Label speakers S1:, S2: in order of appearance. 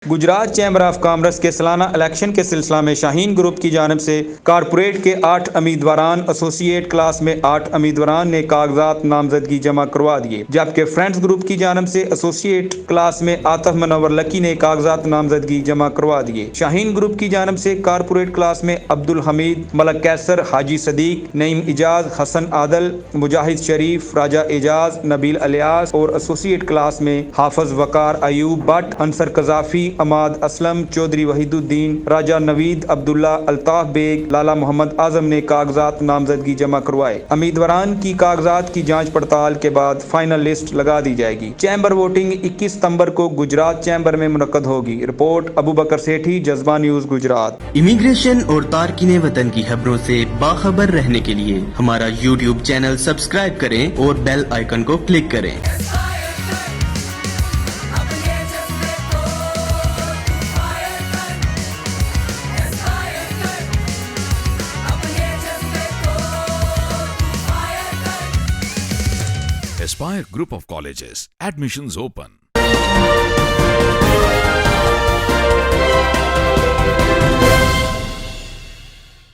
S1: Gujarat chamber of commerce کے سالانہ election کے سلسلہ میں شاہین گروپ کی جانب سے کارپوریٹ کے 8 امیدواران، ایسوسی ایٹ کلاس میں 8 امیدواران نے کاغذات نامزدگی جمع کروا دیے، جبکہ فرینڈز گروپ کی جانب سے ایسوسی ایٹ کلاس میں عاطف منور لکی نے کاغذات نامزدگی جمع کروا دیے۔ شاہین گروپ کی جانب سے کارپوریٹ کلاس میں عبدالحمید، ملک کیسر، حاجی صدیق، نعیم اجاز، حسن عادل، مجاہد شریف، راجہ اعجاز، نبیل الیاس اور ایسوسی ایٹ کلاس میں حافظ وقار، Ayub but, Ansar Gaddafi, Imad Aslam, Chaudhry Wahid uddin, Raja Naveed, Abdullah, Altaf bag, لالا محمد اعظم نے کاغذات نامزدگی جمع کروائے۔ امیدواران کی کاغذات کی جانچ پڑتال کے بعد فائنل لسٹ لگا دی جائے گی۔ چیمبر ووٹنگ 21 ستمبر کو گجرات چیمبر میں منعقد ہوگی۔ رپورٹ ابوبکر سیٹھی، جذبہ نیوز، گجرات۔
S2: امیگریشن اور تارکین وطن کی خبروں سے باخبر رہنے کے لیے ہمارا یوٹیوب چینل سبسکرائب کریں اور بیل آئیکن کو کلک کریں۔
S3: Aspire Group of Colleges. Admissions open.